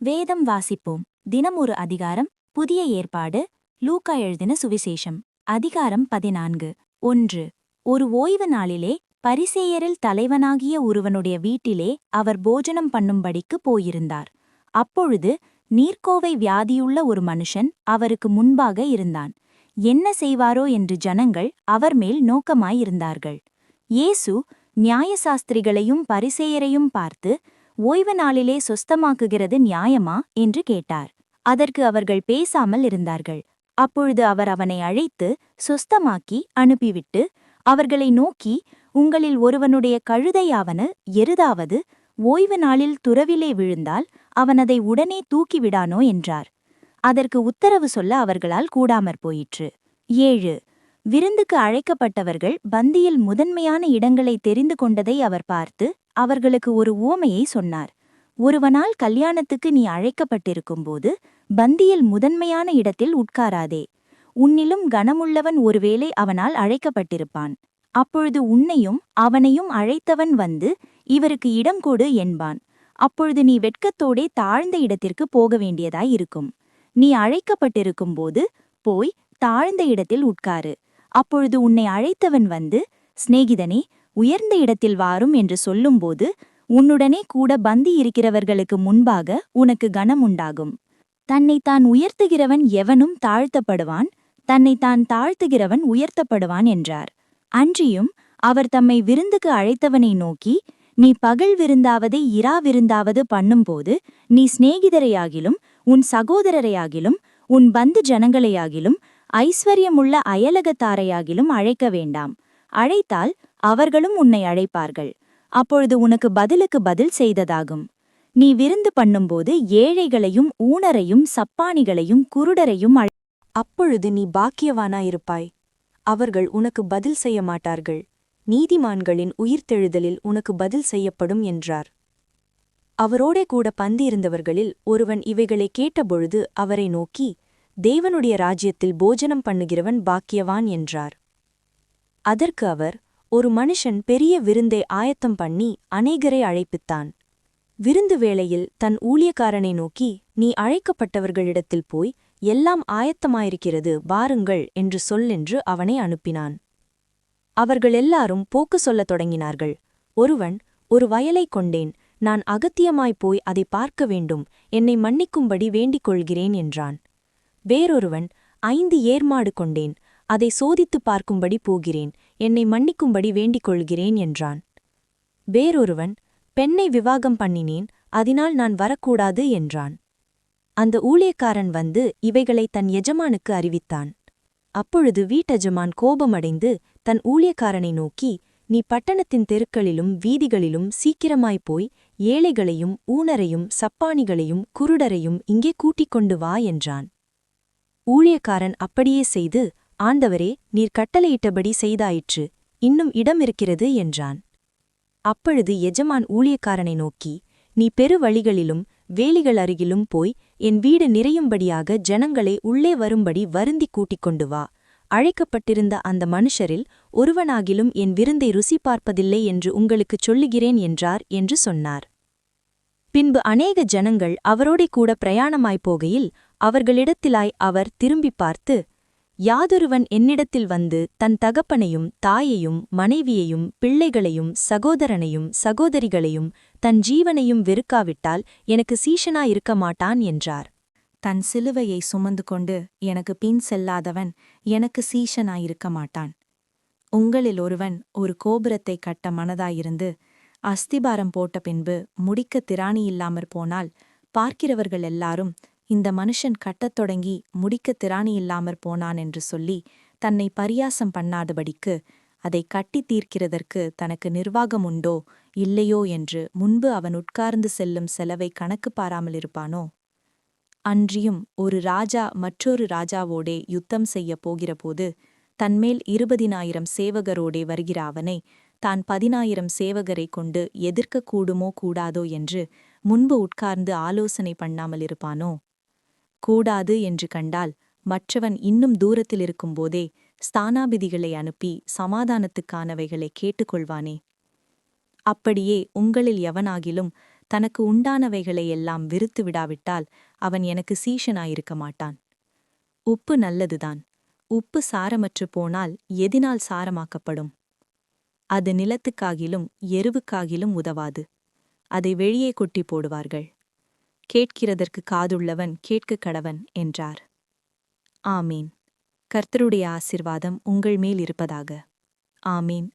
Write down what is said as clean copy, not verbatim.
வேதம் வாசிப்போம். தினம் ஒரு அதிகாரம். புதிய ஏற்பாடு. லூக்கா எழுதின சுவிசேஷம். அதிகாரம் 14. 1. ஒரு ஓய்வு நாளிலே பரிசேயரில் தலைவனாகிய ஒருவனுடைய வீட்டிலே அவர் போஜனம் பண்ணும்படிக்கு போயிருந்தார். அப்பொழுது நீர்க்கோவை வியாதியுள்ள ஒரு மனுஷன் அவருக்கு முன்பாக இருந்தான். என்ன செய்வாரோ என்று ஜனங்கள் அவர் மேல் நோக்கமாயிருந்தார்கள். இயேசு நியாயசாஸ்திரிகளையும் பரிசேயரையும் பார்த்து, ஓய்வு நாளிலே சொஸ்தமாக்குகிறது நியாயமா என்று கேட்டார். அதற்கு அவர்கள் பேசாமல் இருந்தார்கள். அப்பொழுது அவர் அவனை அழைத்து சொஸ்தமாக்கி அனுப்பிவிட்டு அவர்களை நோக்கி, உங்களில் ஒருவனுடைய கழுதையாவன எருதாவது ஓய்வு நாளில் துறவிலே விழுந்தால் அவன் அதை உடனே தூக்கிவிடானோ என்றார். அதற்கு உத்தரவு சொல்ல அவர்களால் கூடாமற் போயிற்று. 7. விருந்துக்கு அழைக்கப்பட்டவர்கள் பந்தியில் முதன்மையான இடங்களை தெரிந்து கொண்டதை அவர் பார்த்து அவர்களுக்கு ஒரு உவமையை சொன்னார். ஒருவனால் கல்யாணத்துக்கு நீ அழைக்கப்பட்டிருக்கும்போது பந்தியில் முதன்மையான இடத்தில் உட்காராதே. உன்னிலும் கனமுள்ளவன் ஒருவேளை அவனால் அழைக்கப்பட்டிருப்பான். அப்பொழுது உன்னையும் அவனையும் அழைத்தவன் வந்து இவருக்கு இடம் கொடு என்பான். அப்பொழுது நீ வெட்கத்தோடே தாழ்ந்த இடத்திற்கு போக வேண்டியதாயிருக்கும். நீ அழைக்கப்பட்டிருக்கும்போது போய் தாழ்ந்த இடத்தில் உட்காரு. அப்பொழுது உன்னை அழைத்தவன் வந்து, சிநேகிதனே, உயர்ந்த இடத்தில் வாரும் என்று சொல்லும்போது உன்னுடனே கூட பந்தி இருக்கிறவர்களுக்கு முன்பாக உனக்கு கனம் உண்டாகும். தன்னைத்தான் உயர்த்துகிறவன் எவனும் தாழ்த்தப்படுவான், தன்னைத்தான் தாழ்த்துகிறவன் உயர்த்தப்படுவான் என்றார். அன்றியும் அவர் தம்மை விருந்துக்கு அழைத்தவனை நோக்கி, நீ பகல் விருந்தாவது இரா விருந்தாவது பண்ணும்போது நீ சிநேகிதரையாகிலும் உன் சகோதரரையாகிலும் உன் பந்து ஜனங்களையாகிலும் ஐஸ்வர்யமுள்ள அயலகத்தாரையாகிலும் அழைக்க வேண்டாம். அழைத்தால் அவர்களும் உன்னை அழைப்பார்கள். அப்பொழுது உனக்கு பதிலுக்கு பதில் செய்ததாகும். நீ விருந்து பண்ணும்போது ஏழைகளையும் ஊனரையும் சப்பானிகளையும் குருடரையும் அப்பொழுது நீ பாக்கியவானாயிருப்பாய். அவர்கள் உனக்கு பதில் செய்ய மாட்டார்கள். நீதிமான்களின் உயிர்த்தெழுதலில் உனக்கு பதில் செய்யப்படும் என்றார். அவரோடே கூட பந்தியிருந்தவர்களில் ஒருவன் இவைகளை கேட்டபொழுது அவரை நோக்கி, தேவனுடைய ராஜ்யத்தில் போஜனம் பண்ணுகிறவன் பாக்கியவான் என்றார். அதற்கு அவர், ஒரு மனுஷன் பெரிய விருந்தை ஆயத்தம் பண்ணி அநேகரை அழைப்பித்தான். விருந்து வேளையில் தன் ஊழியக்காரனை நோக்கி, நீ அழைக்கப்பட்டவர்களிடத்தில் போய் எல்லாம் ஆயத்தமாயிருக்கிறது வாருங்கள் என்று சொல்லென்று அவனை அனுப்பினான். அவர்கள் எல்லாரும் போக்கு சொல்லத் தொடங்கினார்கள். ஒருவன், ஒரு வயலைக் கொண்டேன், நான் அகத்தியமாய்ப் போய் அதை பார்க்க வேண்டும், என்னை மன்னிக்கும்படி வேண்டிக் கொள்கிறேன் என்றான். வேறொருவன், 5 ஏர்மாடு கொண்டேன், அதை சோதித்துப் பார்க்கும்படி போகிறேன், என்னை மன்னிக்கும்படி வேண்டிக் கொள்கிறேன் என்றான். வேறொருவன், பெண்ணை விவாகம் பண்ணினேன், அதனால் நான் வரக்கூடாது என்றான். அந்த ஊழியக்காரன் வந்து இவைகளை தன் எஜமானுக்கு அறிவித்தான். அப்பொழுது வீட்டெஜமான் கோபமடைந்து தன் ஊழியக்காரனை நோக்கி, நீ பட்டணத்தின் தெருக்களிலும் வீதிகளிலும் சீக்கிரமாய்ப் போய் ஏழைகளையும் ஊனரையும் சப்பானிகளையும் குருடரையும் இங்கே கூட்டிக் கொண்டு வா என்றான். ஊழியக்காரன் அப்படியே செய்து, ஆண்டவரே, நீர் கட்டளையிட்டபடி செய்தாயிற்று, இன்னும் இடம் இருக்கிறது என்றான். அப்பொழுது எஜமான் ஊழியக்காரனை நோக்கி, நீ பெரு வழிகளிலும் வேலிகள் அருகிலும் போய் என் வீடு நிறையும்படியாக ஜனங்களை உள்ளே வரும்படி வருந்திக் கூட்டிக் கொண்டு வா. அழைக்கப்பட்டிருந்த அந்த மனுஷரில் ஒருவனாகிலும் என் விருந்தை ருசி பார்ப்பதில்லை என்று உங்களுக்குச் சொல்லுகிறேன் என்றார் என்று சொன்னார். பின்பு அநேக ஜனங்கள் அவரோடே கூட பிரயாணமாய்ப் போகையில் அவர்களிடத்திலாய் அவர் திரும்பிப் பார்த்து, யாதொருவன் என்னிடத்தில் வந்து தன் தகப்பனையும் தாயையும் மனைவியையும் பிள்ளைகளையும் சகோதரனையும் சகோதரிகளையும் தன் ஜீவனையும் வெறுக்காவிட்டால் எனக்கு சீஷனாயிருக்க மாட்டான் என்றார். தன் சிலுவையை சுமந்து கொண்டு எனக்கு பின் செல்லாதவன் எனக்கு சீஷனாயிருக்க மாட்டான். உங்களில் ஒருவன் ஒரு கோபுரத்தை கட்ட மனதாயிருந்து அஸ்திபாரம் போட்ட பின்பு முடிக்க திராணியில்லாமற் போனால் பார்க்கிறவர்கள் எல்லாரும், இந்த மனுஷன் கட்டத் தொடங்கி முடிக்க திராணியில்லாமற் போனான் என்று சொல்லி தன்னை பரியாசம் பண்ணாதபடிக்கு அதை கட்டி தீர்க்கிறதற்கு தனக்கு நிர்வாகம் உண்டோ இல்லையோ என்று முன்பு அவன் உட்கார்ந்து செல்லும் செலவை கணக்கு பாராமலிருப்பானோ? அன்றியும் ஒரு ராஜா மற்றொரு ராஜாவோடே யுத்தம் செய்யப் போகிறபோது தன்மேல் 20,000 சேவகரோடே வருகிற அவனை தான் 10,000 சேவகரை கொண்டு எதிர்க்க கூடுமோ கூடாதோ என்று முன்பு உட்கார்ந்து ஆலோசனை பண்ணாமலிருப்பானோ? கூடாது என்று கண்டால் மற்றவன் இன்னும் தூரத்தில் இருக்கும்போதே ஸ்தானாபிதிகளை அனுப்பி சமாதானத்துக்கானவைகளை கேட்டுக்கொள்வானே. அப்படியே உங்களில் எவனாகிலும் தனக்கு உண்டானவைகளை எல்லாம் வெறுத்து விடாவிட்டால் அவன் எனக்கு சீஷனாயிருக்க மாட்டான். உப்பு நல்லதுதான். உப்பு சாரமற்று போனால் எதினால் சாரமாக்கப்படும்? அது நிலத்துக்காகிலும் எருவுக்காகிலும் உதவாது. அதை வெளியே கொட்டி போடுவார்கள். கேட்கிறதற்கு காதுள்ளவன் கேட்கக் கடவன் என்றார். ஆமீன். கர்த்தருடைய ஆசிர்வாதம் உங்கள் மேல் இருப்பதாக. ஆமீன்.